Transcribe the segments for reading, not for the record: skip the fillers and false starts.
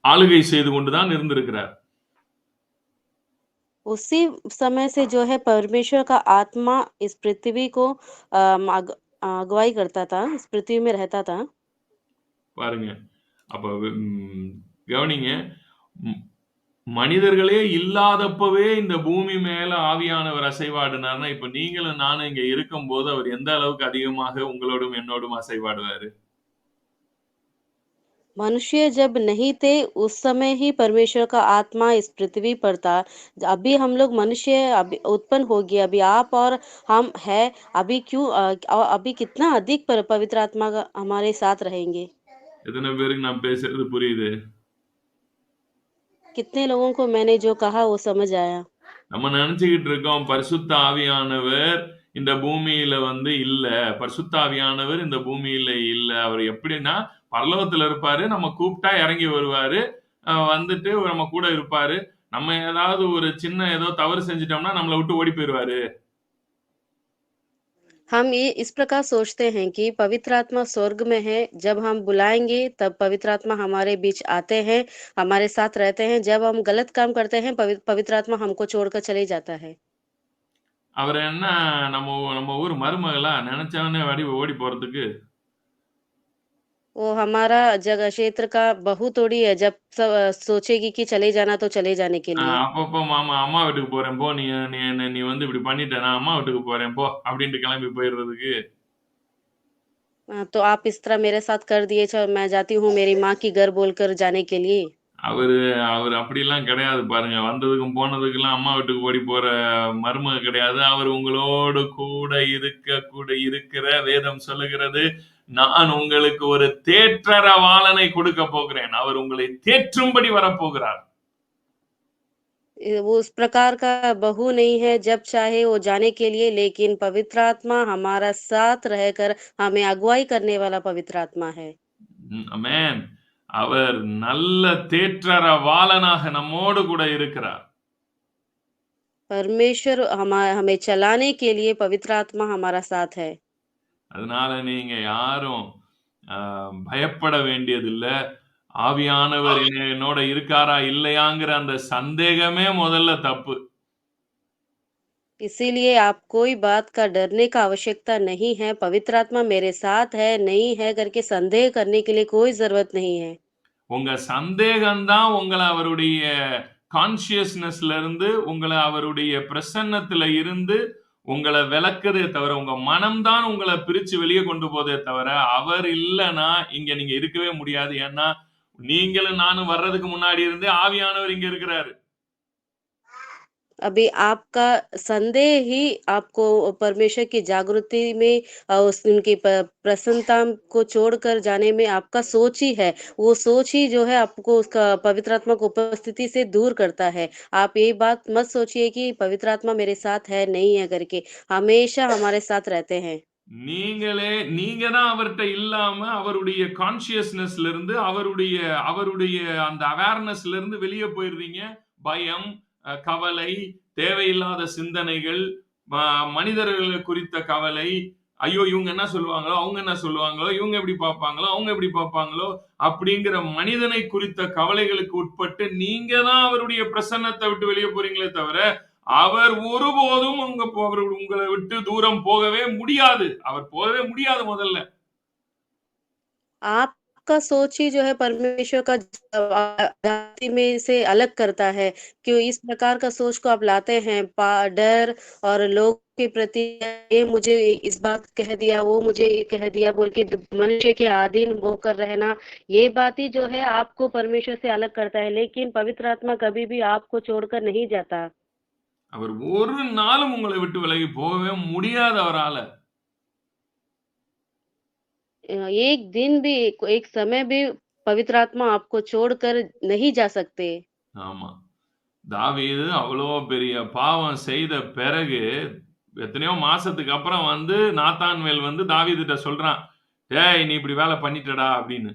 ஆளுகை செய்து கொண்டு தான் இருந்திருக்கிறார். उसी समय से जो है परमेश्वर का आत्मा इस पृथ्वी को अगुवाई करता था, इस पृथ्वी में रहता था। பாருங்க. அப்ப கவனிங்க. ம் மனிதர்களே இல்லாதப்பவே இந்த பூமி மேல ஆவியானவர் அசைவாடினார்ன்னா, இப்ப நீங்களும் நானும் இங்க இருக்கும்போது, அவர் எந்த அளவுக்கு அதிகமாக உங்களோடும், என்னோடும் அசைவாடுவாரு? मनुष्य जब नहीं थे, उस समय ही परमेश्वर का आत्मा इस पृथ्वी पर था। अभी हम लोग मनुष्य अभी उत्पन्न हो गए, अभी आप और हम हैं, अभी क्यों अभी कितना अधिक पवित्र आत्मा का हमारे साथ रहेंगे। எத்தன பேருக்கு நான் பேசுறது புரியுது? कितने लोगों को मैंने जो कहा वो समझ आया। நம்ம நெனச்சுக்கிட்டு இருக்கோம், பரிசுத்த ஆவியானவர் இந்த பூமியில இல்ல. பரிசுத்த ஆவியானவர் இந்த பூமியில இல்ல. அவர் எப்படின்னா, பரலோகத்துல இருப்பாரு. நம்ம கூப்பிட்டா இறங்கி வருவாரு. வந்துட்டு நம்ம கூட இருப்பாரு. நம்ம ஏதாவது ஒரு சின்ன ஏதோ தவறு செஞ்சுட்டோம்னா, நம்மள விட்டு ஓடி போயிருவாரு. हम ये इस प्रकार सोचते हैं कि पवित्र आत्मा स्वर्ग में है, जब हम बुलाएँगे तब पवित्र आत्मा हमारे बीच आते हैं, हमारे साथ रहते हैं, जब हम गलत काम करते हैं पवित्र आत्मा हमको छोड़कर चले जाता है। அவரு என்ன நம்ம நம்ம ஊர் மருமகளா? நெனச்ச உடனே ஓடி போறதுக்கு? वो हमारा जगह क्षेत्र का बहू थोड़ी है, जब सोचेगी कि चले जाना तो चले जाने के लिए। அப்பப்போ மாமா அம்மா வீட்டுக்கு போறேன் போ. நீ நீ என்ன நீ இப்படி பண்ணிட்ட. நான் அம்மா வீட்டுக்கு போறேன் போ. அப்படின்ட்டு கிளம்பி போயிடுறதுக்கு. तो आप इस तरह मेरे साथ कर दिए, मैं जाती हूँ मेरी माँ की घर बोलकर जाने के लिए। அவரு அவரு அப்படிலாம் கிடையாது பாருங்க. வந்ததுக்கும் போனதுக்கெல்லாம் அம்மா வீட்டுக்கு ஓடி போற மருமக கிடையாது. அவர் உங்களோடு கூட இருக்கிற வேதம் சொல்லுகிறது. நான் உங்களுக்கு ஒரு தேற்றரவாளனை கொடுக்கப் போகிறேன். அவர் உங்களை தேற்றும்படி வரப்போகிறார். वो उस प्रकार का बहू नहीं है, जब चाहे वो जाने के लिए, लेकिन पवित्र आत्मा हमारा साथ रहकर हमें अगुवाई करने वाला पवित्र आत्मा है। ஆமென். அவர் நல்ல தேற்றரவாளனாக நம்மோடு கூட இருக்கிறார். परमेश्वर हमें चलाने के लिए पवित्र आत्मा हमारा साथ है। அதனால நீங்க யாரும் பயப்பட வேண்டியதில்ல. ஆவியானவர் என்னோட இருக்காரா? இல்லையாங்கிற அந்த சந்தேகமே முதல்ல தப்பு. इसीलिए आप कोई बात का डरने का आवश्यकता नहीं है, पवित्र आत्मा मेरे साथ है, नहीं है करके संदेह करने के लिए कोई ज़रूरत नहीं है। உங்க சந்தேகம் தான் உங்கள அவருடைய கான்ஷியஸ்னஸ்ல இருந்து, உங்கள அவருடைய பிரசன்னத்துல இருந்து உங்கள விலக்குதே தவிர, உங்க மனம் தான் உங்கள பிரிச்சு வெளிய கொண்டு போதே தவிர, அவர் இல்லன்னா இங்க நீங்க இருக்கவே முடியாது. ஏன்னா, நீங்களும் நானும் வர்றதுக்கு முன்னாடி இருந்தே ஆவியானவர் இங்க இருக்கிறாரு. अभी आपका संदेह ही आपको परमेश्वर की जागृति में उनकी प्रसन्नता को छोड़कर जाने में आपका सोच ही है। वो सोच ही जो है आपको उसका पवित्र आत्मा की उपस्थिति से दूर करता है। आप ये बात मत सोचिए कि पवित्र आत्मा मेरे साथ है, नहीं है करके, हमेशा हमारे साथ रहते हैं। நீங்க தான் அவர்ட்ட இல்லாம, அவருடைய கான்ஷியஸ்னஸ்ல இருந்து, அவருடைய அவருடைய அந்த அவேர்னஸ்ல இருந்து வெளிய போயிடுறீங்க. பயம், கவலை, தேவையில்லாத சிந்தனைகள், மனிதர்கள் குறித்த கவலை, ஐயோ! இவங்க என்ன சொல்லுவாங்களோ? அவங்க என்ன சொல்லுவாங்களோ? இவங்க எப்படி பார்ப்பாங்களோ? அவங்க எப்படி பார்ப்பாங்களோ? அப்படிங்கிற மனிதனை குறித்த கவலைகளுக்கு உட்பட்டு, நீங்க தான் அவருடைய பிரசன்னத்த விட்டு வெளிய போறீங்களே தவிர, அவர் ஒருபோதும் அவர் உங்கள விட்டு தூரம் போகவே முடியாது. அவர் போகவே முடியாது முதல்ல. आपका सोच ही जो है परमेश्वर का जाति में से अलग करता है। क्यों इस प्रकार का सोच को आप लाते हैं, डर और लोग के प्रति, ये मुझे इस बात कह दिया, वो मुझे ये कह दिया बोल के मनुष्य के अधीन होकर रहना, ये बात ही जो है आपको परमेश्वर से अलग करता है। लेकिन पवित्र आत्मा कभी भी आपको छोड़कर नहीं जाता। அவர் ஒரு நாளும் உங்களை விட்டு விலகி போகவே முடியாது அவரால. एक दिन भी, एक समय भी पवित्र आत्मा आपको छोड़कर नहीं जा सकते। ஆமா. தாவீது அவ்வளோ பெரிய பாவம் செய்த பிறகு, எத்தனையோ மாசத்துக்கு அப்புறம் நாத்தான்வேல் தாவீதுட்ட சொல்றான். "டேய்! நீ இப்படி வேலை பண்ணிட்டடா" அப்படின்னு.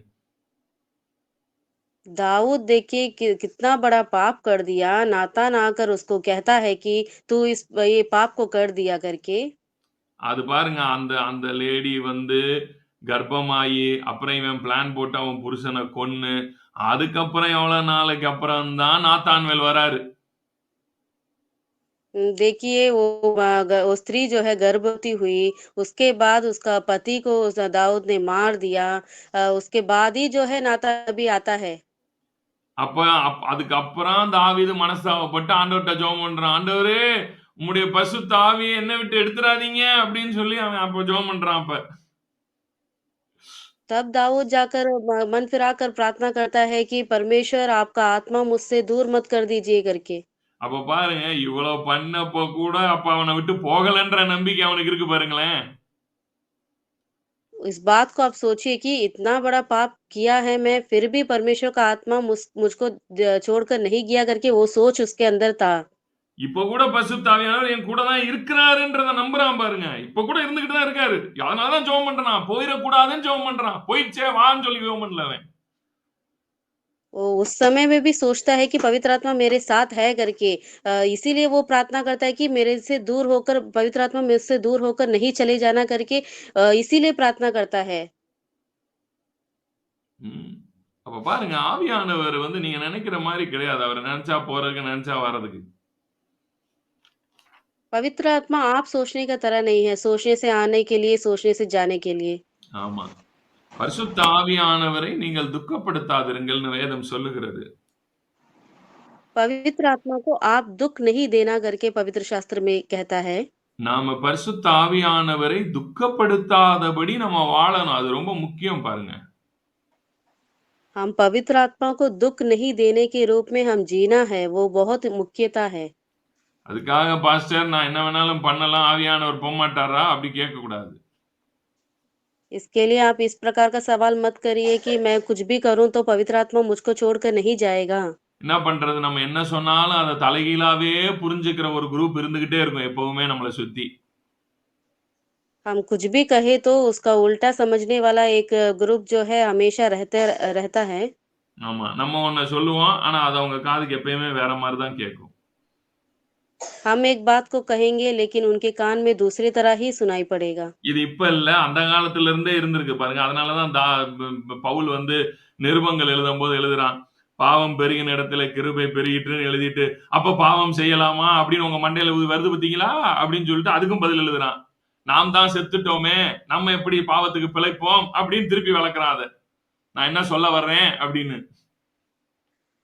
दाऊद देखिए कि कितना बड़ा पाप कर दिया, नातान आकर उसको कहता है कि तू ये पाप को कर दिया करके। அது பாருங்க அந்த அந்த லேடி கர்ப்பமாயி, அப்புறம் இவன் பிளான் போட்டு அவன் புருஷன கொன்னு, அதுக்கப்புறம் எவ்வளவு நாளைக்கு அப்புறம் தான் நாத்தான்வேல் வராரு. देखिए वो स्त्री जो है गर्भवती हुई, उसके बाद उसका पति को उस दाऊद ने मार दिया। उसके बाद ही जो है नातान नबी आता है। அப்ப அதுக்கப்புறம் தாவீது மனஸ்தாபப்பட்டு ஆண்டவர்ட்ட ஜெபம் பண்றான். ஆண்டவரே, உம்முடைய பரிசுத்த ஆவிய என்ன விட்டு எடுத்துறாதீங்க அப்படின்னு சொல்லி அவன் அப்ப ஜெபம் பண்றான் அப்ப. तब दाऊद जाकर मन फिराकर प्रार्थना करता है कि परमेश्वर आपका आत्मा मुझसे दूर मत कर दीजिए करके। அப்ப பாருங்க, இவ்வளவு பண்ணப்ப கூட அப்ப அவன விட்டு போகலன்ற நம்பிக்கை அவனுக்கு இருக்கு பாருங்களேன். इस बात को आप सोचिए कि इतना बड़ा पाप किया है मैं, फिर भी परमेश्वर का आत्मा मुझको छोड़कर नहीं गया करके वो सोच उसके अंदर था। இப்ப கூட பரிசுத்த ஆவியானவர் என் கூட தான் இருக்கிறாருன்றத நம்புறான் பாருங்க. இப்ப கூட இருந்துகிட்டு தான் இருக்காரு. அதனால தான் ஜெபம் பண்றான். போயிறக்கூடாதுன்னு ஜெபம் பண்றான். போயிடுச்சே வான்னு சொல்லி ஜெபம் பண்ணல அவன். वो उस समय में भी सोचता है कि पवित्र आत्मा मेरे साथ है करके, इसीलिए वो प्रार्थना करता है कि मेरे से दूर होकर पवित्र आत्मा मुझसे दूर होकर नहीं चले जाना करके, इसीलिए प्रार्थना करता है। ம். அப்ப பாருங்க, ஆவியானவர் வந்து நீங்க நினைக்கிற மாரி கிடையாது. அவர நினைச்சா போறதுக்கு, நினைச்சா வர்றதுக்கு. पवित्र आत्मा आप सोचने का तरह नहीं है, सोचने से आने के लिए, सोचने से जाने के लिए। ஆமா. பரிசுத்த ஆவியானவரை நீங்கள் துக்கப்படுத்தாதிருங்கள்னு வேதம் சொல்லுகிறது. पवित्र आत्मा को आप दुःख नहीं देना करके पवित्र शास्त्र में कहता है। நாம பரிசுத்த ஆவியானவரை துக்கப்படுத்தாதபடி நம்ம வாழணும். அது ரொம்ப முக்கியம் பாருங்க. हम पवित्र आत्मा को दुःख नहीं देने के रूप में हम जीना है, वो बहुत मुख्यता है। அதுக்காக பாஸ்டர் நான் என்ன வேணாலும் பண்ணலாம், ஆவியானவர் போமாட்டாரா? அப்படி கேட்கக்கூடாது. इसके लिए आप इस प्रकार का सवाल मत करिए कि मैं कुछ भी करूँ तो पवित्र आत्मा मुझको छोड़कर नहीं जाएगा। என்ன பண்றது? நம்ம என்ன சொன்னாலும் அத தலைகீழாவே புரிஞ்சுக்கிற ஒரு குரூப் இருந்துகிட்டே இருக்கும் எப்பவுமே நம்மள சுத்தி. हम कुछ भी कहें तो उसका उल्टा समझने वाला एक ग्रुप जो है हमेशा रहता है। ஆமா. நம்ம ஒண்ண சொல்லுவோம். ஆனா அது அவங்க காதுக்கு எப்பயுமே வேற மாரி தான் கேட்கும். हम एक बात को कहेंगे लेकिन उनके कान में दूसरी तरह ही सुनाई पड़ेगा। இது இப்ப இல்ல. அந்த காலத்துல இருந்தே இருந்திருக்கு பாருங்க. அதனால தான் பவுல் வந்து நிருபங்கள் எழுதும்போது எழுதுறான். பாவம் பெருகின இடத்துல கிருபை பெருகிட்டுன்னு எழுதிட்டு, அப்ப பாவம் செய்யலாமா? அப்படின்னு உங்க மண்டையில வருது பார்த்தீங்களா? அப்படின்னு சொல்லிட்டு அதுக்கும் பதில் எழுதுறான். நாம் தான் செத்துட்டோமே! நம்ம எப்படி பாவத்துக்கு பிழைப்போம்? அப்படின்னு திருப்பி விளக்குறான் அத. நான் என்ன சொல்ல வர்றேன்? அப்படின்னு.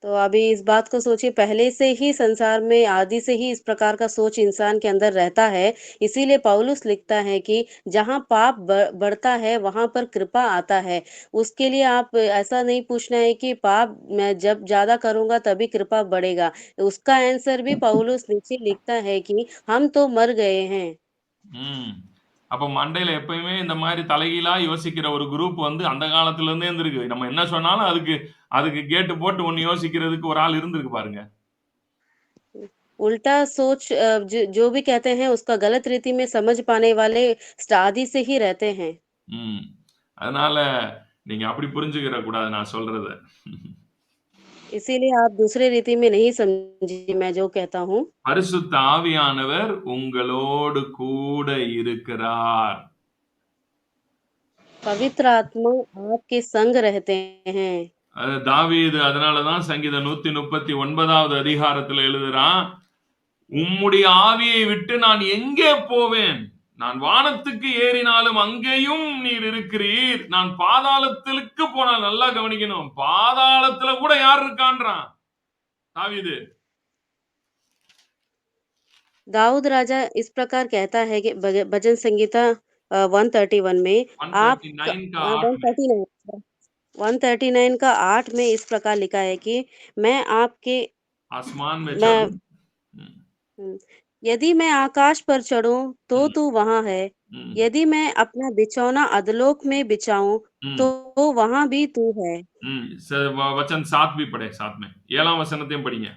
तो अभी इस बात को सोचिए, पहले से ही संसार में आदि से ही इस प्रकार का सोच इंसान के अंदर रहता है। इसीलिए पौलुस लिखता है कि जहाँ पाप बढ़ता है वहाँ पर कृपा आता है। उसके लिए आप ऐसा नहीं पूछना है कि पाप मैं जब ज़्यादा करूँगा तभी कृपा बढ़ेगा। उसका आंसर भी पौलुस नीचे लिखता है कि हम तो मर गए हैं। ம். அப்ப மண்டையில எப்பயுமே இந்த மாரி தலைகீழா யோசிக்கிற ஒரு குரூப் வந்து அந்த காலத்துல இருந்தே இருந்திருக்கு. நம்ம என்ன சொன்னாலும் அதுக்கு அதுக்கு கேட்டு போட்டு ஒண்ணு யோசிக்கிறதுக்கு ஒரு ஆள் இருந்திருக்கு பாருங்க. उल्टा सोच जो भी कहते हैं उसका गलत रीति में समझ पाने वाले आदि से ही रहते हैं। ம். அதனால நீங்க அப்படி புரிஞ்சுக்கிற கூடாது நான் சொல்றத. इसीलिए आप दूसरे रीति में नहीं समझिए मैं जो कहता हूँ। பரிசுத்த ஆவியானவர் உங்களோடு கூட இருக்கிறார். पवित्र आत्मा आपके संग रहते हैं। அது தாவீது அதனால தான் சங்கீதம் 139வது அதிகாரத்துல எழுதுறான். உம்முடைய ஆவியை விட்டு நான் எங்கே போவேன்? நான் வானத்துக்கு ஏறினாலும் அங்கேயும் நீர் இருக்கிறீர். நான் பாதாளத்திற்கு போனால் நல்லா கவனிக்கணும். பாதாளத்துல கூட யார் இருக்கான்றான் தாவீது. दाऊद राजा इस प्रकार कहता है कि भजन संगीता 131 में आप 139 का 8 में 139 139 का 8 में इस प्रकार लिखा है कि मैं आपके आसमान में मैं चढ़ूं। हम्म, हुँ, यदि मैं आकाश पर चढ़ूँ तो हम्म, तू वहाँ है, हम्म, यदि मैं अपना बिछौना अधोलोक में बिछाऊँ हम्म, तो वहाँ भी तू है। वचन 7 भी पढ़े साथ में 7 वचनத்தையும் படிங்க.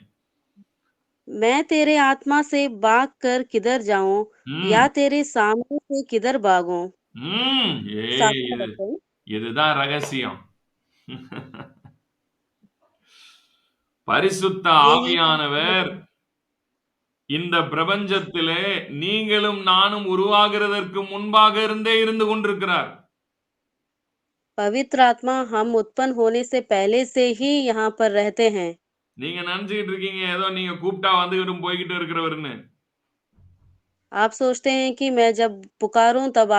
मैं तेरे आत्मा से भाग कर किधर जाऊँ ம், या तेरे सामने से किधर भागूँ? ம், ஏய் 7वां இது वचन। இதுதான் ரகசியம். பரிசுத்த यही है ஆவியானவர் वचन। இந்த பிரபஞ்சத்திலே நீங்களும் நானும் உருவாகிறதற்கு முன்பாக இருந்தே இருந்து கொண்டிருக்கிறார். पवित्र आत्मा हम उत्पन्न होने से पहले से ही यहाँ पर रहते हैं। நீங்க நெனச்சுக்கிட்டு இருக்கீங்க, ஏதோ நீங்க கூப்பிட்டா வந்துகிட்டும் போய்க்கிட்டு இருக்கிறவருன்னு. आप सोचते हैं कि मैं जब पुकारूँ तब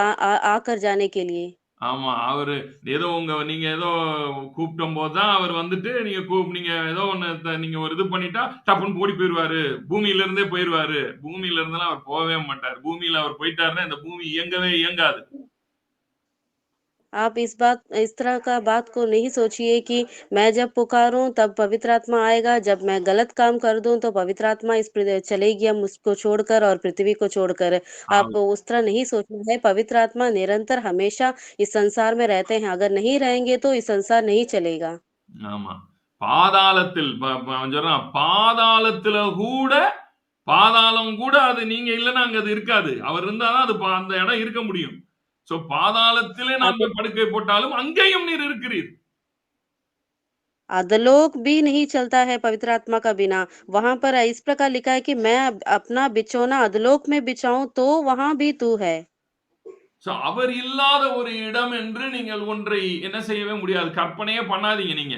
आकर जाने के लिए। ஆமா. அவரு ஏதோ நீங்க ஏதோ கூப்பிட்டம்போது தான் அவர் வந்துட்டு, நீங்க ஏதோ ஒண்ணு நீங்க ஒரு இது பண்ணிட்டா, டப்புன்னு ஓடி போயிருவாரு. பூமியில இருந்தே போயிருவாரு. பூமியில இருந்தெல்லாம் அவர் போவே மாட்டாரு. பூமியில அவர் போயிட்டாருன்னா, இந்த பூமி இயங்கவே இயங்காது. आप इस तरह का बात को नहीं सोचिए कि मैं जब पुकारूँ तब पवित्र आत्मा आएगा, जब मैं गलत काम कर दूँ तो पवित्र आत्मा इस पृ चलेगी मुझको छोड़कर और पृथ्वी को छोड़कर। ஆம், आप उस तरह नहीं सोचना है, पवित्र आत्मा निरंतर हमेशा इस संसार में रहते हैं, अगर नहीं रहेंगे तो इस संसार नहीं चलेगा। ஆமா. பாதாளத்தில் அவன் சொல்றான், பாதாளத்தில கூட பாதாளம் கூட அது நீங்க இல்லன்னா அங்க அது இருக்காது. அவர் இருந்தா தான் அது அந்த இடம் இருக்க முடியும். சோ பாதாளத்திலே நாம் अध போய் படுக்கை போட்டாலும் அங்கேயும் நீர் இருக்கிறீர். अधोलोक भी नहीं चलता है पवित्र आत्मा का बिना। वहाँ पर इस प्रकार लिखा है कि मैं अपना बिछौना अधोलोक में बिछाऊँ तो वहाँ भी तू है। சோ அவர் இல்லாத ஒரு இடம் என்று நீங்கள் ஒன்றை என்ன செய்யவே முடியாது. கற்பனையே பண்ணாதீங்க நீங்க.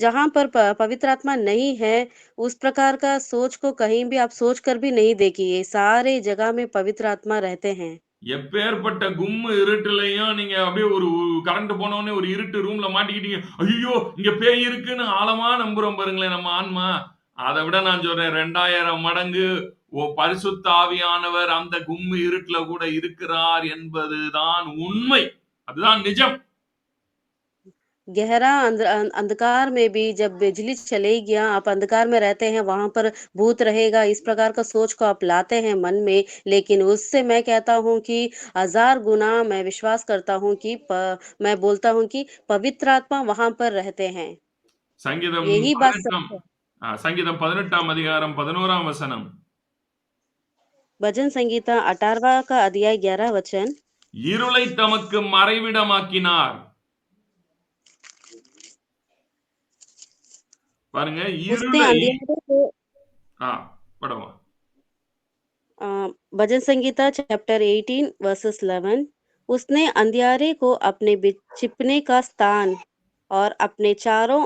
जहाँ पर पवित्र आत्मा नहीं है, उस प्रकार का सोच को कहीं भी आप सोच कर भी नहीं देखिए, सारे जगह में पवित्र आत्मा रहते हैं। எப்பேர்ப்பட்ட கும்மு இருட்டுலயும் நீங்க அப்படியே ஒரு கரண்ட் போன உடனே ஒரு இருட்டு ரூம்ல மாட்டிக்கிட்டீங்க. ஐயோ! இங்க பேய் இருக்குன்னு ஆழமா நம்புறோம் பாருங்களேன் நம்ம ஆன்மா. அத விட நான் சொல்றேன் 2000 மடங்கு பரிசுத்த ஆவியானவர் அந்த கும்மு இருட்டுல கூட இருக்கிறார் என்பதுதான் உண்மை. அதுதான் நிஜம். गहरा अंधकार में भी जब बिजली चलेगी, आप अंधकार में रहते हैं, वहाँ पर भूत रहेगा, इस प्रकार का सोच को आप लाते हैं मन में, लेकिन उससे मैं कहता हूँ कि हज़ार गुना मैं विश्वास करता हूँ कि मैं बोलता हूँ कि पवित्र आत्मा वहाँ पर रहते हैं। சங்கீதம் यही बात सच 18 है। சங்கீதம் 18ஆம் அதிகாரம் 11ஆம் வசனம். भजन संगीता 18वां का अध्याय 11 वचन। இருளை தமக்கு மறைவிடமாக்கினார். பாருங்க उसने இருளை अंधियारे को ஆ படமா. अ, भजन संगीता चैप्टर 18 वर्सेस 11। उसने अंधियारे को अपने छिपने का स्थान और अपने चारों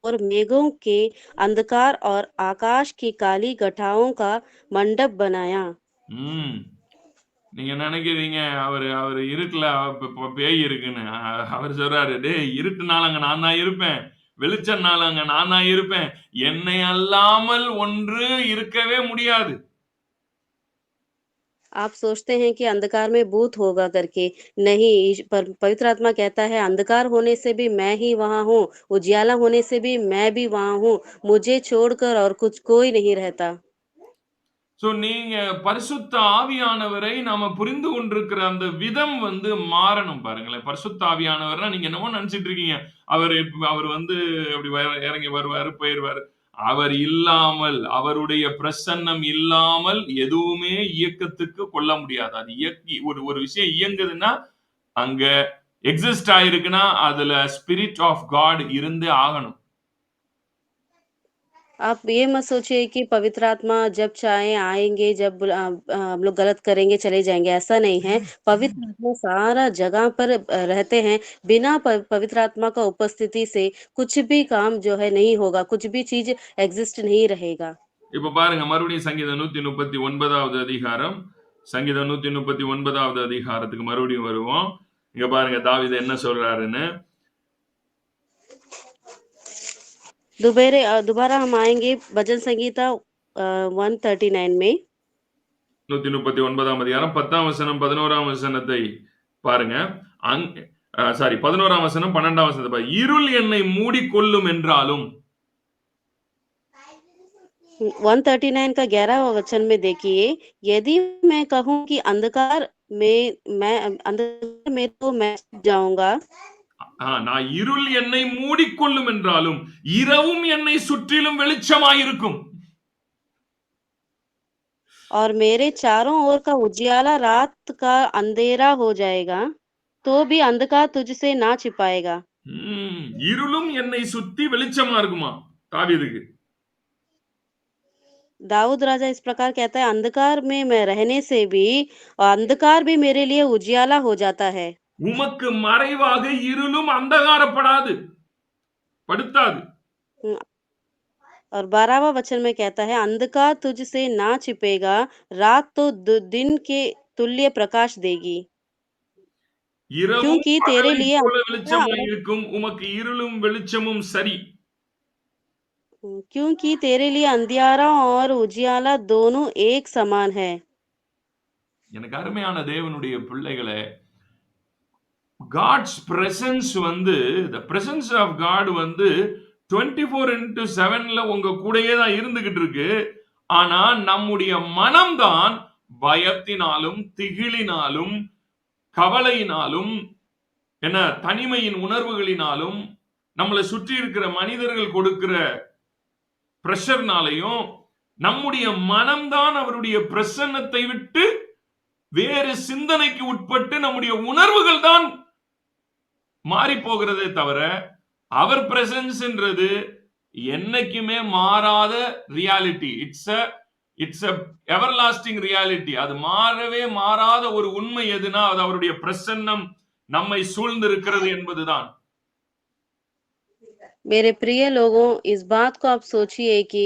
ओर मेघों के अंधकार और आकाश की काली घटाओं का मंडप बनाया। ம். நீங்க நினைக்கிறீங்க அவரு அவரு இருட்டுல பேய் இருக்குன்னு. அவர் சொல்றாரு, "டேய் இருட்டுனால அங்க நான் தான் இருப்பேன். வெளிச்சம்னால அங்க நான் தான் இருப்பேன். என்னை அல்லாமல் ஒன்று இருக்கவே முடியாது." आप सोचते हैं कि अंधकार में भूत होगा करके, नहीं, पर पवित्र आत्मा कहता है अंधकार होने से भी मैं ही वहाँ हूँ, उजियाला होने से भी मैं भी वहाँ हूँ, मुझे छोड़कर और कुछ कोई नहीं रहता। சோ நீங்க பரிசுத்த ஆவியானவரை நாம புரிந்து கொண்டிருக்கிற அந்த விதம் மாறணும் பாருங்களேன். பரிசுத்த ஆவியானவர்னா நீங்க என்னமோ நெனச்சுட்டு இருக்கீங்க. அவர் அப்படி இறங்கி வருவாரு, போயிருவாரு. அவர் இல்லாமல், அவருடைய பிரசன்னம் இல்லாமல் எதுவுமே இயக்கத்துக்கு கொள்ள முடியாது. அது ஒரு ஒரு விஷயம் இயங்குதுன்னா, அங்க எக்ஸிஸ்ட் ஆயிருக்குன்னா, அதுல ஸ்பிரிட் ஆஃப் காட் இருந்தே ஆகணும். आप ये मत सोचिए कि पवित्र आत्मा जब चाहे आएँगे, जब हम लोग गलत करेंगे चले जाएँगे, ऐसा नहीं है। पवित्र आत्मा सारा जगह पर रहते हैं, बिना पवित्र आत्मा का उपस्थिति से कुछ भी काम जो है नहीं होगा, कुछ भी चीज़ एक्ज़िस्ट नहीं रहेगा। இப்ப பாருங்க மறுபடியும் சங்கீதம் 139வது அதிகாரம். சங்கீதம் 139வது அதிகாரத்துக்கு மறுபடியும் வருவோம். இங்க பாருங்க தாவீது என்ன சொல்றாருன்னு. दोबारा हम आएँगे भजन संगीता 139 में। 139ஆம் அதிகாரம் 10ஆம் வசனம் 11ஆம் வசனத்தை பாருங்க. அங் சாரி 11ஆம் வசனம் 12ஆம் வசனத்தை பாருங்க. இருள் என்னை மூடிக்கொள்ளும் என்றாலும் 139 का 11वां वचन में देखिए, यदि मैं कहूँ कि अंधकार में तो मैं छिप जाऊँगा நான் இருள் என்னை மூடிக்கொள்ளும் என்றாலும் இரவும் என்னை சுற்றிலும் வெளிச்சமாயிருக்கும். और मेरे चारों ओर का उजियाला रात का अंधेरा हो जाएगा, तो भी अंधकार तुझसे ना छिपाएगा। இருளும் என்னை சுத்தி வெளிச்சமா இருக்குமா தாவீதுக்கு. दाऊद राजा इस प्रकार कहता है, अंधकार में मैं रहने से भी अंधकार भी मेरे लिए उजियाला हो जाता है। உமக்கு மறைவாக இருளும் அந்தகாரப்படாது, படுத்தாது. हुँ, और 12वां वचन में कहता है, अंधकार तुझसे ना छिपेगा, रात तो दिन के तुल्य प्रकाश देगी। இரவும் क्योंकि तेरे பகலைப் लिए போல अंधियारा வெளிச்சமாய் और இருக்கும். உமக்கு இருளும் வெளிச்சமும் சரி. क्योंकि तेरे लिए अंधियारा और उजियाला दोनों एक समान है। எனக்கு அருமையான தேவனுடைய பிள்ளைகளே, காட்ஸ் பிரசன்ஸ் வந்து தி பிரசன்ஸ் ஆஃப் காட் வந்து 24/7ல உங்க கூடயே தான் இருந்துகிட்டு இருக்கு. ஆனா நம்முடைய மனம்தான் பயத்தினாலும், திகிலினாலும், கவலையினாலும், என்ன தனிமையின் உணர்வுகளினாலும், நம்மள சுற்றி இருக்கிற மனிதர்கள் கொடுக்கிற பிரஷர்னாலையும், நம்முடைய மனம்தான் அவருடைய பிரசன்னத்தை விட்டு வேறு சிந்தனைக்கு உட்பட்டு நம்முடைய உணர்வுகள் தான் மாறி போகிறதே தவிர, அவர் பிரசன்ஸ்ன்றது என்னைக்குமே மாறாத reality. It's a everlasting reality. அது மாறவே மாறாத ஒரு உண்மை எதுனா, அது அவருடைய பிரசன்னம் நம்மை சூழ்ந்திருக்கிறது என்பதுதான். मेरे प्रिय लोगों, इस बात को आप सोचिए कि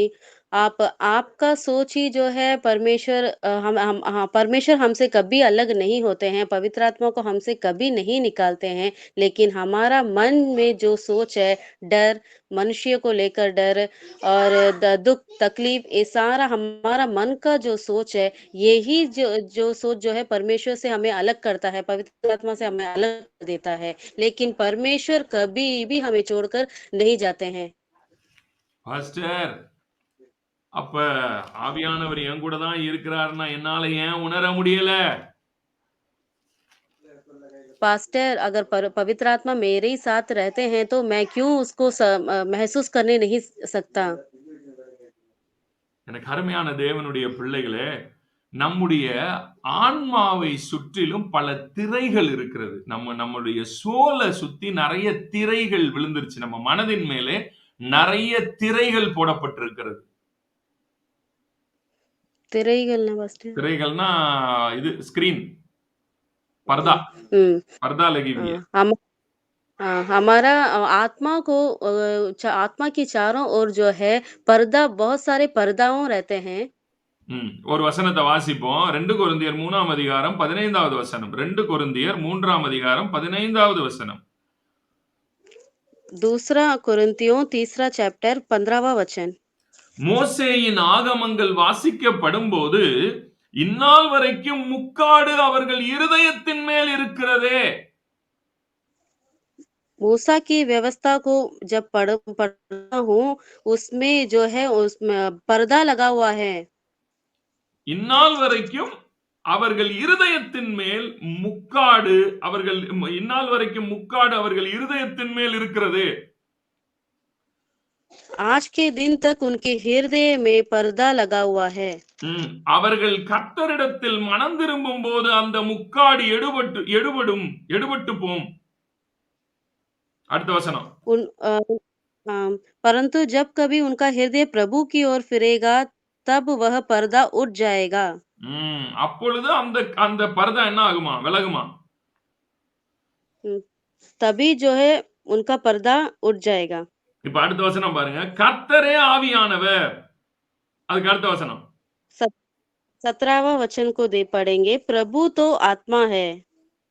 आपका सोच ही जो है परमेश्वर हम हाँ, परमेश्वर हमसे कभी अलग नहीं होते हैं, पवित्र आत्मा को हमसे कभी नहीं निकालते हैं, लेकिन हमारा मन में जो सोच है, डर, मनुष्य को लेकर डर और दुःख, तकलीफ ये सारा हमारा मन का जो सोच है, यही जो सोच जो है परमेश्वर से हमें अलग करता है, पवित्र आत्मा से हमें अलग कर देता है। लेकिन परमेश्वर कभी भी हमें छोड़कर नहीं जाते हैं। பாஸ்டர், அப்ப ஆவியானவர் என் கூட தான் இருக்கிறார்னா என்னால ஏன் உணர முடியல? पास्टर अगर पवित्र आत्मा मेरे ही साथ रहते हैं तो मैं क्यों उसको महसूस करने नहीं सकता? எனக்கு அருமையான தேவனுடைய பிள்ளைகளே, நம்முடைய ஆன்மாவை சுற்றிலும் பல திரைகள் இருக்கிறது. நம்முடைய சோல சுத்தி நெறைய திரைகள் விழுந்துருச்சு. நம்ம மனதின் மேலே நெறைய திரைகள் போடப்பட்டிருக்கிறது. திரைகள்னா पास्टर? திரைகள்னா இது ஸ்கிரீன், पर्दा, हुँ, पर्दा लगी हुई है. हम हमारा आत्मा को आत्मा के चारों ओर जो है पर्दा बहुत सारे पर्दाओं रहते हैं। ஒரு வசனத்தை வாசிப்போம். 2 கொரிந்தியர் 3ஆம் அதிகாரம் 15வது வசனம். 2 கொரிந்தியர் 3ஆம் அதிகாரம் 15வது வசனம். दूसरा कुरिन्थियों तीसरा चैप्टर 15वां वचन। மோசேயின் ஆகமங்கள் வாசிக்கப்படும்போது, இந்நாள் வரைக்கும் முக்காடு அவர்கள் இருதயத்தின் மேல் இருக்கிறதே. मूसा की व्यवस्था को जब पढ़ता हूँ, उसमें जो है उसमें पर्दा लगा हुआ है। இந்நாள் வரைக்கும் அவர்கள் இருதயத்தின் மேல் முக்காடு அவர்கள் இந்நாள் வரைக்கும் முக்காடு அவர்கள் இருதயத்தின் மேல் இருக்கிறது. आज के दिन तक उनके हृदय में पर्दा लगा हुआ है। அவர்கள் கர்த்தரிடத்தில் மனம் திரும்பும் போது அந்த முக்காடு எடுபட்டு போம். அடுத்த வசனம். परंतु जब कभी उनका हृदय प्रभु की ओर फिरेगा, तब वह पर्दा उठ जाएगा। அப்பொழுது அந்த அந்த பர்தா என்ன ஆகுமா? விலகுமா? तभी जो है उनका पर्दा उठ जाएगा। இப்ப அடுத்த வசனம் பாருங்க. கர்த்தரே ஆவியானவர். அதுக்கு அடுத்த வசனம். 17वां वचन को पढ़ेंगे, प्रभु तो आत्मा है।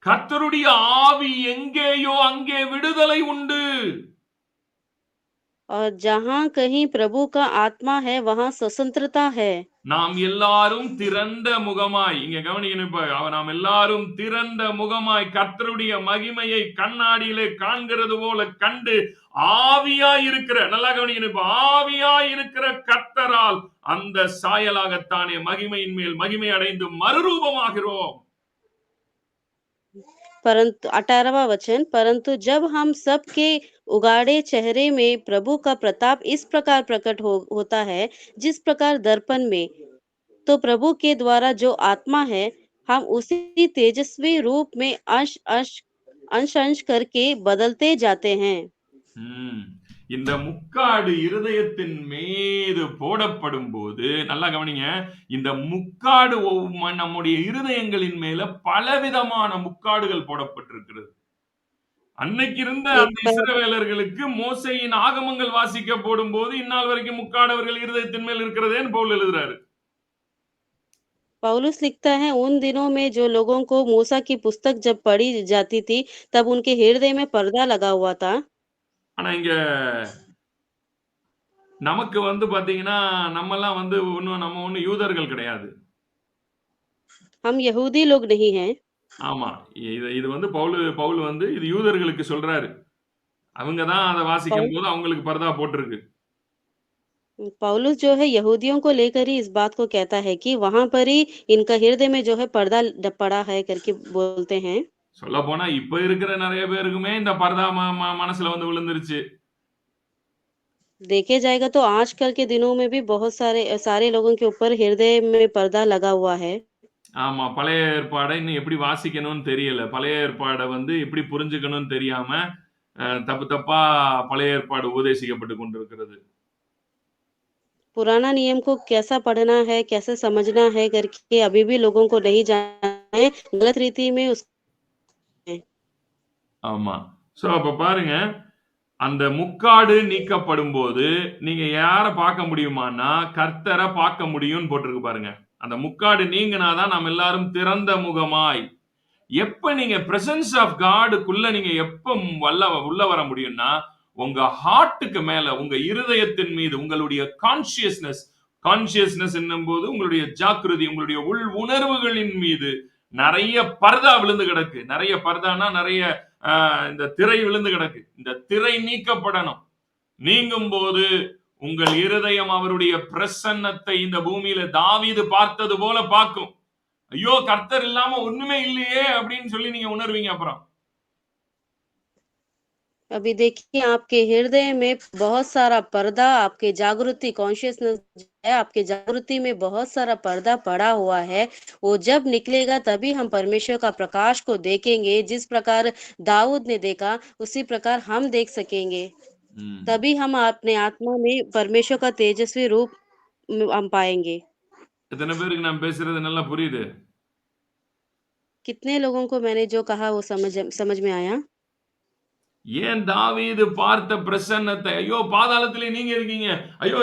கர்த்தருடைய ஆவி எங்கேயோ அங்கே விடுதலை உண்டு. और जहाँ कहीं प्रभु का आत्मा है, वहाँ स्वतंत्रता है। நாம் எல்லாரும் திறந்த முகமாய், இங்க கவனிக்கணும், இப்ப நாம் எல்லாரும் திறந்த முகமாய் கர்த்தருடைய மகிமையை கண்ணாடியிலே காண்கிறது போல கண்டு ஆவியாய் இருக்கிற, நல்லா கவனிக்கணும், இப்ப ஆவியாய் இருக்கிற கர்த்தரால் அந்த சாயலாகத்தானே மகிமையின் மேல் மகிமை அடைந்து மறுரூபமாகிறோம். परंतु 18वां वचन, परंतु जब हम सबके उगाड़े चेहरे में प्रभु का प्रताप इस प्रकार प्रकट होता है, जिस प्रकार दर्पण में, तो प्रभु के द्वारा जो आत्मा है, हम उसी तेजस्वी रूप में अंश अंश करके बदलते जाते हैं। ம். இந்த முக்காடு இருதயத்தின் மீது போடப்படும்போது, நல்லா கவனிங்க. இந்த முக்காடு நம்முடைய இருதயங்களின் மேல பலவிதமான முக்காடுகள் போடப்பட்டிருக்கிறது. அன்னைக்கு இருந்த एक அந்த बार இஸ்ரவேலர்களுக்கு மோசேயின் ஆகமங்கள் வாசிக்கப்படும்போது, இந்நாள் வரைக்கும் முக்காடு அவர்கள் இருதயத்தின் மேல் இருக்கிறதேன்னு பவுல் எழுதுறாரு. पौलुस लिखता है उन दिनों में जो लोगों को मूसा की पुस्तक जब पढ़ी जाती थी, तब उनके हृदय में पर्दा लगा हुआ था। ஆனா இங்க நமக்கு பாத்தீங்கன்னா, நம்மலாம் நம்ம ஒண்ணும் யூதர்கள் கிடையாது. हम यहूदी लोग नहीं हैं। ஆமா. இது இது பவுலு பவுல் இது யூதர்களுக்கு சொல்றாரு. அவங்க தான் அத पौ வாசிக்கும்போது அவங்களுக்கு பர்தா போட்டிருக்கு. पौलुस जो है यहूदियों को लेकर ही इस बात को कहता है कि वहाँ पर ही इनका हृदय में जो है पर्दा पड़ा है करके बोलते हैं। சொல்லப்போனா இப்ப இருக்கிற நெறைய பேருக்குமே இந்த பர்தா மனசுல விழுந்துருச்சு. देखे जाएगा तो आजकल के दिनों में भी बहुत सारे लोगों के ऊपर हृदय में पर्दा लगा हुआ है। ஆமா. பழைய ஏற்பாட இன்னும் எப்படி வாசிக்கணும்னு தெரியல. பழைய ஏற்பாட எப்படி புரிஞ்சுக்கணும்னு தெரியாம, தப்பு தப்பா பழைய ஏற்பாடு உபதேசிக்கப்பட்டுக் கொண்டிருக்கிறது. पुराना नियम को कैसा पढ़ना है, कैसे समझना है करके अभी भी लोगों को नहीं जाना है, गलत रीति में उस ஆமா. அப்ப பாருங்க, அந்த முக்காடு நீக்கப்படும்போது, நீங்க யார பார்க்க முடியுமான்னா, கர்த்தர பார்க்க முடியும்னு போட்டிருக்கு பாருங்க. அந்த முக்காடு நீங்குனா தான் நாம் எல்லாரும் திறந்த முகமாய் எப்ப நீங்க பிரசன்ஸ் ஆஃப் காடுக்குள்ள நீங்க எப்ப உள்ள வர முடியும்னா, உங்க ஹார்ட்டுக்கு மேல, உங்க இருதயத்தின் மீது, உங்களுடைய கான்ஷியஸ்னஸ் கான்ஷியஸ்னஸ் என்னும்போது உங்களுடைய ஜாக்கிரதை, உங்களுடைய உள் உணர்வுகளின் மீது நெறைய பர்தா விழுந்து கிடக்கு. நெறைய பர்தான்னா நெறைய இந்த திரை விழுந்து கிடக்கு. இந்த திரை நீக்கப்படணும். நீங்கும்போது உங்கள் இருதயம் அவருடைய பிரசன்னத்தை இந்த பூமியில தாவீது பார்த்தது போல பார்க்கும். ஐயோ! கர்த்தர் இல்லாம ஒண்ணுமே இல்லையே அப்படின்னு சொல்லி நீங்க உணர்வீங்க அப்புறம். अभी देखिए आपके हृदय में बहुत सारा पर्दा आपके जागृति कॉन्शियसनेस है, आपके जागृति में बहुत सारा पर्दा पड़ा हुआ है। वो जब निकलेगा तभी हम परमेश्वर का प्रकाश को देखेंगे, जिस प्रकार दाऊद ने देखा, उसी प्रकार हम देख सकेंगे। ம். तभी हम अपने आत्मा में परमेश्वर का तेजस्वी रूप हम पाएँगे। எத்தன பேருக்கு நான் பேசுறது நல்லா புரியுது? कितने लोगों को मैंने जो कहा वो समझ में आया? ஏன் தாவீது பார்த்த பிரசன்னத்தை, ஐயோ! பாதாளத்திலே நீங்க இருக்கீங்க. ஐயோ!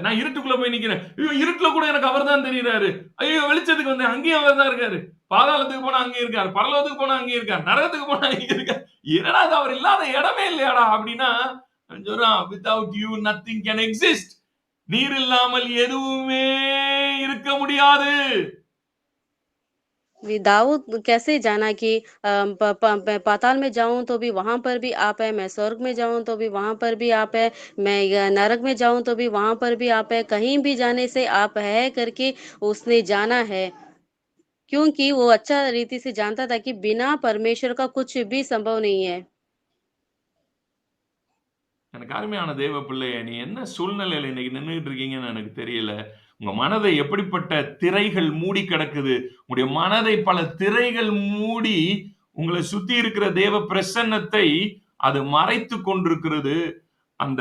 நான் இருட்டுக்குள்ள போய் நிக்கிறேன். ஐயோ! இருட்டுல கூட எனக்கு அவர் தான் தெரியிறாரு. ஐயோ! வெளிச்சத்துக்கு வந்தேன். அங்கேயும் அவர் தான் இருக்காரு. பாதாளத்துக்கு போனா அங்கேயும் இருக்காரு. பரலோகத்துக்கு போனா அங்கேயும் இருக்காரு. நரகத்துக்கு போனா இங்க இருக்காரு. என்னடா இது அவர் இல்லாத இடமே இல்லையாடா? அப்படின்னா சொல்றான், without you nothing can exist. நீர் இல்லாமல் எதுவுமே இருக்க முடியாது. दाऊद कैसे जाना कि मैं पाताल में जाऊँ तो भी वहाँ पर भी आप हैं, मैं स्वर्ग में जाऊँ तो भी वहाँ पर भी आप हैं, मैं नरक में जाऊँ तो भी वहाँ पर भी आप हैं, कहीं भी जाने से आप है करके उसने जाना है। क्योंकि वो अच्छा रीति से जानता था कि बिना परमेश्वर का कुछ भी संभव नहीं है। எனக்கு அருமையான தேவ பிள்ளையே, நீ என்ன சூழ்நிலையில இன்னைக்கு நின்னுகிட்டு இருக்கீங்கன்னு எனக்கு தெரியல. உங்க மனதை எப்படிப்பட்ட திரைகள் மூடி கிடக்குது. உங்களுடைய மனதை பல திரைகள் மூடி, உங்கள சுத்தி இருக்கிற தேவ பிரசன்னத்தை அது மறைத்துக் கொண்டிருக்கிறது. அந்த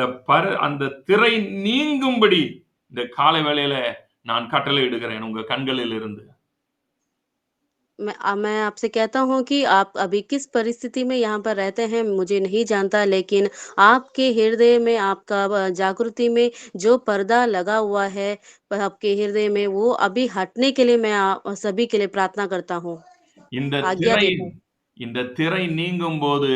அந்த திரை நீங்கும்படி இந்த காலை வேளையில நான் கட்டளையிடுகிறேன் உங்க கண்களில் இருந்து. मैं आपसे कहता हूँ कि आप अभी किस परिस्थिति में यहाँ पर रहते हैं मुझे नहीं जानता, लेकिन आपके हृदय में आपका जागृति में जो पर्दा लगा हुआ है आपके हृदय में वो अभी हटने के लिए मैं सभी के लिए प्रार्थना करता हूँ, இந்த आज्ञा திரை देता हूँ। இந்த திரை நீங்கும்போது,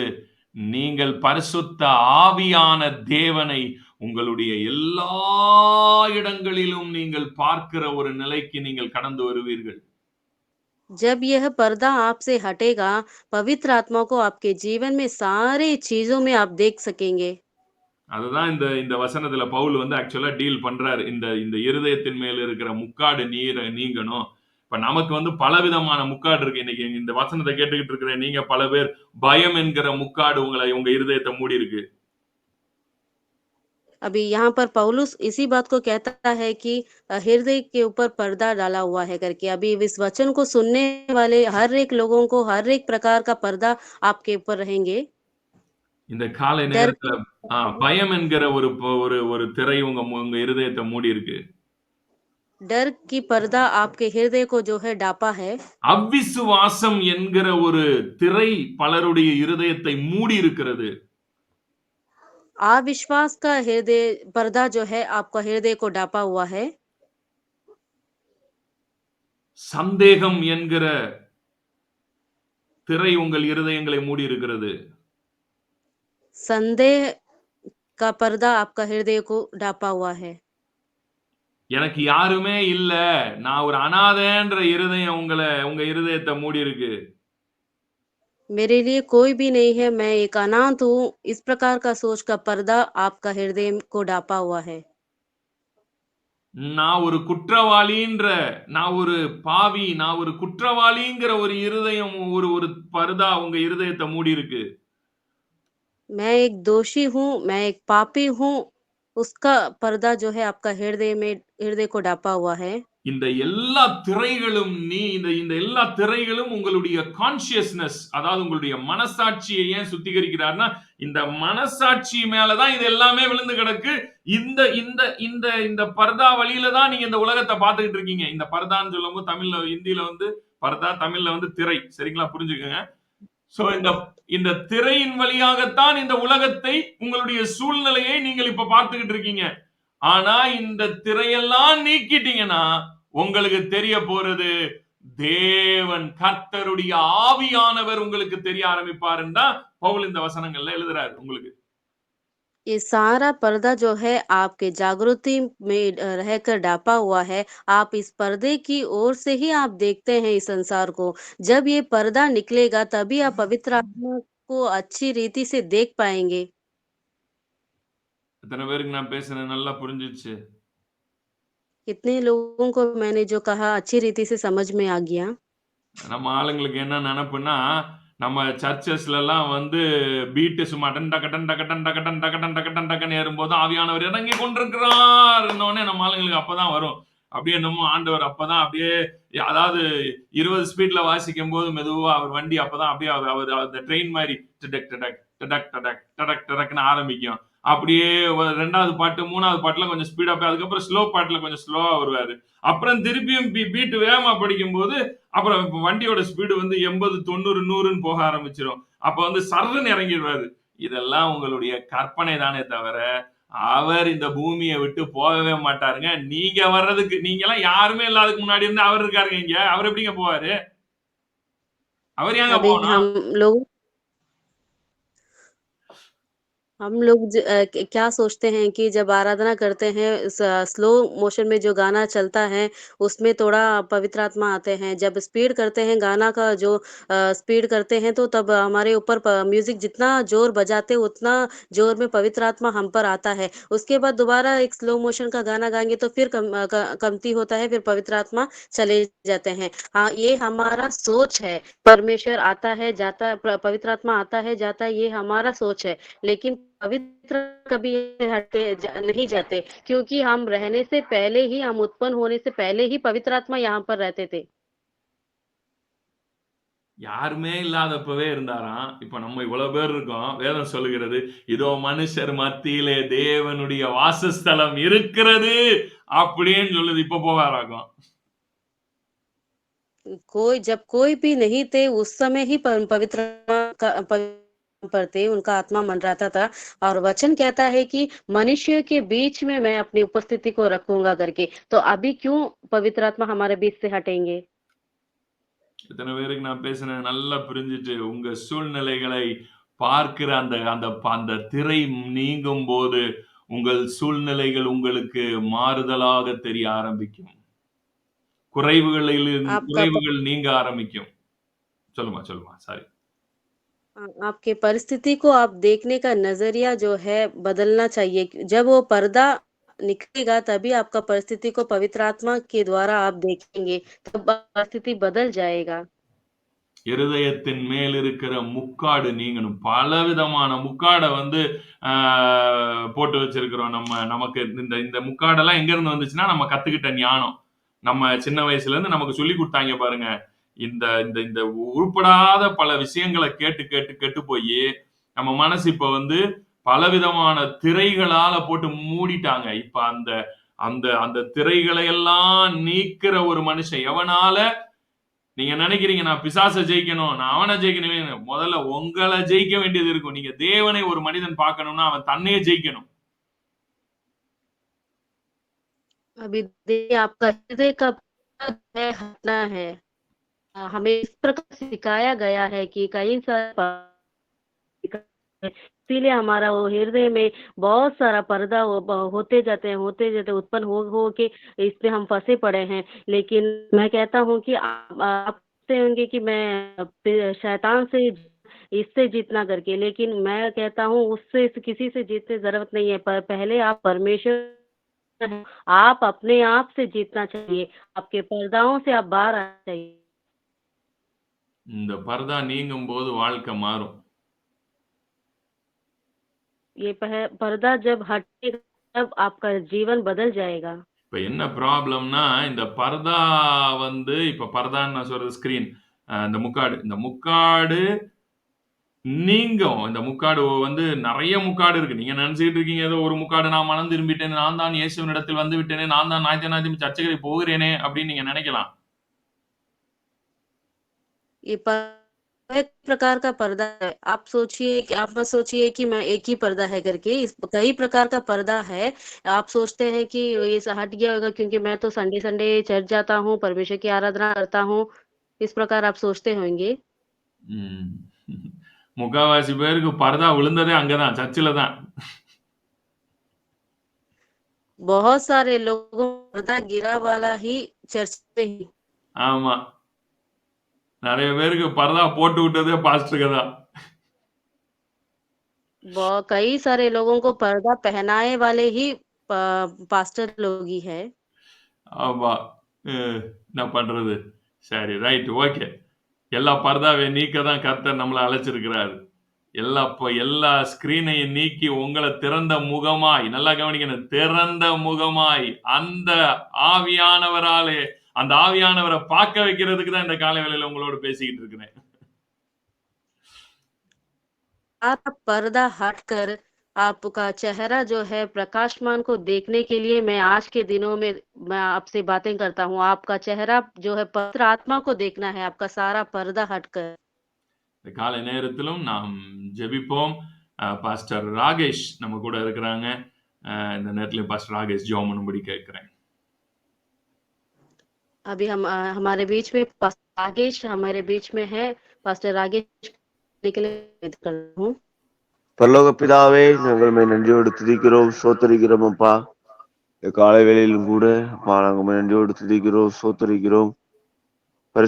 நீங்கள் பரிசுத்த ஆவியான தேவனை உங்களுடைய எல்லா இடங்களிலும் நீங்கள் பார்க்கிற ஒரு நிலைக்கு நீங்கள் கடந்து வருவீர்கள். जब यह पर्दा आपसे हटेगा, पवित्र आत्मा को आपके जीवन में सारी चीज़ों में आप देख सकेंगे। அதுதான் இந்த இந்த வசனத்துல பவுல் ஆக்சுவலா டீல் பண்றாரு. இந்த இந்த இருதயத்தின் மேல் இருக்கிற முக்காடு நீங்கணும். இப்ப நமக்கு பலவிதமான முக்காடு இருக்கு. இன்னைக்கு இந்த வசனத்த கேட்டுக்கிட்டு இருக்கிற நீங்க பல பேர் பயம் என்கிற முக்காடு உங்க இருதயத்த மூடி இருக்கு. अभी यहाँ पर पौलुस इसी बात को कहता है कि हृदय के ऊपर पर्दा डाला हुआ है करके। अभी इस वचन को सुनने वाले हर एक लोगों को हर एक प्रकार का पर्दा आपके ऊपर रहेंगे। இந்த காலை डर நேரத்துல के பயம் என்கிற ஒரு ஒரு திரை உங்க இருதயத்த மூடியிருக்கு. डर की पर्दा आपके हृदय को जो है ढाँपा है। அவ்விசுவாசம் என்கிற ஒரு திரை பலருடைய இருதயத்தை மூடி இருக்கிறது. अविश्वास का हृदय पर्दा जो है आपका हृदय को ढाँपा हुआ है। சந்தேகம் என்கிற திரை உங்கள் இருதயங்களை மூடி இருக்கிறது. संदेह का पर्दा आपका हृदय को ढाँपा हुआ है। எனக்கு யாருமே இல்ல. நான் ஒரு அனாதைன்ற இருதயம் உங்க இருதயத்த மூடியிருக்கு. मेरे लिए कोई भी नहीं है, मैं एक अनाथ हूँ, इस प्रकार का सोच का पर्दा आपका हृदय को ढाँपा हुआ है। நான் ஒரு குற்றவாளின்ற, நான் ஒரு பாவி, நான் ஒரு குற்றவாளிங்கிற ஒரு இருதயம் ஒரு ஒரு பர்தா உங்க இருதயத்த மூடியிருக்கு. मैं एक दोषी हूँ, मैं एक पापी हूँ, उसका पर्दा जो है आपका हृदय को ढाँपा हुआ है। இந்த எல்லா திரைகளும் இந்த இந்த எல்லா திரைகளும் உங்களுடைய கான்ஷியஸ்னஸ், அதாவது உங்களுடைய மனசாட்சியை ஏன் சுத்திகரிக்கிறார்னா, இந்த மனசாட்சி மேல தான் இது எல்லாமே விழுந்து கிடக்கு. இந்த இந்த இந்த இந்த பர்தா வழியில தான் நீங்க இந்த உலகத்த பார்த்துக்கிட்டு இருக்கீங்க. இந்த பர்தான்னு சொல்லும்போது தமிழ்ல, ஹிந்தில வந்து பர்தா, தமிழ்ல வந்து திரை. சரிங்களா? புரிஞ்சுக்கங்க. சோ இந்த இந்த திரையின் வழியாகத்தான் இந்த உலகத்தை, உங்களுடைய சூழ்நிலையை நீங்கள் இப்ப பார்த்துக்கிட்டு இருக்கீங்க. ஆனா இந்த திரையெல்லாம் நீக்கிட்டீங்கன்னா, உங்களுக்கு தெரிய போறது தேவன், கர்த்தருடைய ஆவியானவர் உங்களுக்கு தெரிய ஆரம்பிப்பாருன்னு தான் பவுல் இந்த வசனங்கள்ல எழுதுறாரு உங்களுக்கு. ये सारा पर्दा जो है आपके जागृति में रहकर ढाँपा हुआ है। आप इस पर्दे की ओर से ही आप देखते हैं इस संसार को। जब ये पर्दा निकलेगा तभी आप पवित्र आत्मा को अच्छी रीति से देख पाएँगे। எத்தன பேருக்கு நான் பேசுனது நல்லா புரிஞ்சுச்சு? कितने लोगों को मैंने जो कहा अच्छी रीति से समझ में आ गया। நம்ம ஆளுங்களுக்கு என்ன நெனப்புன்னா, நம்ம சர்ச்சஸ்லலாம் வந்து பீட் சும்மா டன் டக டன் டக டன் டக டன் டக டன் டக டன் டகன்னு ஏறும்போது ஆவியானவர் இறங்கிக் கொண்டிருக்கிறார்ன்னோனே நம்ம ஆளுங்களுக்கு அப்பதான் வரும். அப்படியே என்னமோ ஆண்டவர் அப்பதான் அப்படியே அதாவது 20 ஸ்பீட்ல வாசிக்கும்போது மெதுவா அவர் வண்டி அப்பதான் அப்படியே அவர் அந்த ட்ரெயின் மாரி டிடக் டிடக் டிடக் டடக் டடக் டடக்ன்னு ஆரம்பிக்கும். அப்படியே 2வது பாட்டு, 3வது பாட்டுல கொஞ்சம் ஸ்பீடா போய் அதுக்கப்புறம் ஸ்லோ பாட்டுல கொஞ்சம் ஸ்லோவா வருவாரு. அப்புறம் திருப்பியும் பீட் வேகமா படிக்கும்போது அப்புறம் வண்டியோட ஸ்பீடு வந்து 80, 90, 100ன்னு போக ஆரம்பிச்சிரும். அப்ப வந்து சர்ருன்னு இறங்கிருவாரு. இதெல்லாம் உங்களுடைய கற்பனை தானே தவிர, அவர் இந்த பூமிய விட்டு போகவே மாட்டாருங்க. நீங்க வர்றதுக்கு நீங்கலாம் யாருமே இல்லாததுக்கு முன்னாடி இருந்து அவர் இருக்காருங்க இங்க. அவர் எப்படிங்க போவாரு? அவர் ஏங்க अभी போகணும்? लोग हम लोग क्या सोचते हैं कि जब आराधना करते हैं स्लो मोशन में जो गाना चलता है उसमें थोड़ा पवित्र आत्मा आते हैं। जब स्पीड करते हैं गाना का जो स्पीड करते हैं तो तब हमारे ऊपर म्यूजिक जितना जोर बजाते उतना जोर में पवित्र आत्मा हम पर आता है। उसके बाद दोबारा एक स्लो मोशन का गाना गाएंगे तो फिर कमती होता है, फिर पवित्र आत्मा चले जाते हैं। हाँ, ये हमारा सोच है। परमेश्वर आता है जाता है, पवित्र आत्मा आता है जाता है, ये हमारा सोच है। लेकिन पवित्र कभी नहीं जाते, क्योंकि हम रहने से पहले ही, हम उत्पन्न होने से पहले ही पवित्र आत्मा यहाँ पर रहते थे। யாருமே இல்லாதப்பவே இருந்தாராம். இப்ப நம்ம இவ்வளவு பேர் இருக்கோம். வேதம் சொல்லுகிறது, இதோ மனுஷர் மத்தியிலே தேவனுடைய வாசஸ்தலம் இருக்கிறது அப்படின்னு சொல்லுது. இப்ப போவாராக்கும். जब कोई भी नहीं थे उस समय ही पवित्र पर थे, उनका आत्मा मंडराता था और वचन कहता है कि मनुष्य के बीच में मैं अपनी उपस्थिति को रखूंगा करके। तो अभी क्यों पवित्र आत्मा हमारे बीच से हटेंगे? இத்தனை பேருக்கு நான் பேசினது நல்லா புரிஞ்சுட்டு, உங்க சூழ்நிலைகளை பார்க்கிற அந்த அந்த அந்த திரை நீங்கும் போது உங்கள் சூழ்நிலைகள் உங்களுக்கு மாறுதலாக தெரிய ஆரம்பிக்கும். आपका குறைவுகள் நீங்க आरம்பிக்கும். சொல்லுமா, சொல்லுமா. சாரி. आपके परिस्थिति को आप देखने का नज़रिया जो है बदलना चाहिए। जब वो पर्दा निकलेगा तभी आपका परिस्थिति को पवित्र आत्मा के द्वारा आप देखेंगे, तब परिस्थिति बदल जाएगा। இருதயத்தின் மேல் இருக்கிற முக்காடு நீங்கணும். பலவிதமான முக்காட வந்து ஆ போட்டு வச்சிருக்கிறோம். நமக்கு இந்த இந்த முக்காடெல்லாம் எங்கேருந்து வந்துச்சுன்னா, நம்ம கத்துக்கிட்ட ஞானம். நம்ம சின்ன வயசுலேருந்து நமக்கு சொல்லிக் குடுத்தாய்ங்க பாருங்க. இந்த இந்த இந்த உருப்படாத பல விஷயங்கள கேட்டு கேட்டு கெட்டு போயி, நம்ம மனசு இப்ப வந்து பலவிதமான திரைகளால போட்டு மூடிட்டாங்க. இப்ப அந்த அந்த அந்த திரைகளை எல்லாம் நீக்கிற ஒரு மனுஷன் எவனால நீங்க நினைக்கிறீங்க நான் பிசாச ஜெயிக்கணும், நான் அவனை ஜெயிக்கணும். முதல்ல உங்களை ஜெயிக்க வேண்டியது இருக்கும். நீங்க தேவனை ஒரு மனிதன் பார்க்கணும்னா அவன் தன்னையே ஜெயிக்கணும். अभी देखिए आपका हृदय का जो है हटना है। हमें इस प्रकार सिखाया गया है कि कई इसीलिए हमारा वो हृदय में बहुत सारा पर्दा होते जाते उत्पन्न हो के इसमें हम फंसे पड़े हैं। लेकिन मैं कहता हूँ कि आप सोचते होंगे कि मैं शैतान से इससे जीतना करके, लेकिन मैं कहता हूँ उससे किसी से जीतने जरूरत नहीं है। पर पहले आप परमेश्वर हैं, आप अपने आप से जीतना चाहिए। आपके पर्दाओं से आप बाहर आना चाहिए। இந்த பர்தா நீங்கும்போது வாழ்க்கை மாறும். ये पर्दा जब हटेगा तब आपका जीवन बदल जाएगा। இப்ப என்ன ப்ராப்ளம்னா, இந்த பர்தா வந்து இப்ப பர்தான்னு நான் சொல்றது ஸ்க்ரீன். இந்த முக்காடு. இந்த முக்காடு நீங்கும். இந்த முக்காடு வந்து நெறைய முக்காடு இருக்கு. நீங்க நெனச்சுக்கிட்டு இருக்கீங்க, ஏதோ ஒரு முக்காடு நான் மனம் திரும்பிட்டேன். நான் தான் இயேசுவினிடத்தில் வந்து விட்டேனே. நான் தான் ஞாயிற்றுக்கிழமை சர்ச்சுக்கு போகிறேனே அப்படின்னு நீங்க நெனைக்கலாம். ये एक प्रकार का पर्दा है। आप मत सोचिए कि मैं एक ही पर्दा है करके, इस कई प्रकार का पर्दा है। आप सोचते हैं कि ये हट गया होगा क्योंकि मैं तो संडे-संडे चर्च जाता हूँ, परमेश्वर की आराधना करता हूँ। इस प्रकार आप सोचते होंगे। ம். முக்காவாசி பேருக்கு பர்தா விழுந்ததே அங்க தான், சர்ச்சுல தான். बहुत सारे लोगों को पर्दा गिरा वाला ही चर्च में ही। ஆமா. நெறைய பேருக்கு பர்தா போட்டு விட்டதே பாஸ்டருங்க தான். कई सारे लोगों को पर्दा पहनाए वाले ही पास्टर लोग ही है। ஆமா. அ என்ன பண்றது? சரி, ரைட், ஓகே. எல்லா பர்தாவையும் நீக்க தான் கர்த்தர் நம்மள அழைச்சிருக்கிறாரு. எல்லா ஸ்கிரீனையும் நீக்கி உங்கள திறந்த முகமாய், நல்லா கவனிக்கணும். திறந்த முகமாய் அந்த ஆவியானவராலே அந்த ஆவியானவர பார்க்க வைக்கிறதுக்கு தான் இந்த காலை வேளையில உங்களோட பேசிக்கிட்டு இருக்கிறேன். सारा पर्दा हटकर आपका चेहरा जो है प्रकाशमान को देखने के लिए मैं आज के दिनों में मैं आपसे बातें करता हूँ। आपका चेहरा जो है पवित्र आत्मा को देखना है, आपका सारा पर्दा हटकर। இந்த காலை நேரத்திலும் நாம் ஜெபிப்போம். பாஸ்டர் ராகேஷ் நம்ம கூட இருக்கிறாங்க. இந்த நேரத்திலும் பாஸ்டர் ராகேஷ் ஜெபம் பண்ணும்படி கேட்கிறேன். अभी हमारे बीच में पास्टर रागेश हमारे बीच में है। पास्टर रागेश के लिए विनती करता हूँ। பரலோக பிதாவே, நாங்கள் உம்மை நன்றியோடு துதிக்கிறோம், ஸ்தோத்தரிக்கிறோம் அப்பா. இந்த காலை வேளையிலும் கூட அப்பா நாங்கள் உம்மை நன்றியோடு துதிக்கிறோம், ஸ்தோத்தரிக்கிறோம்.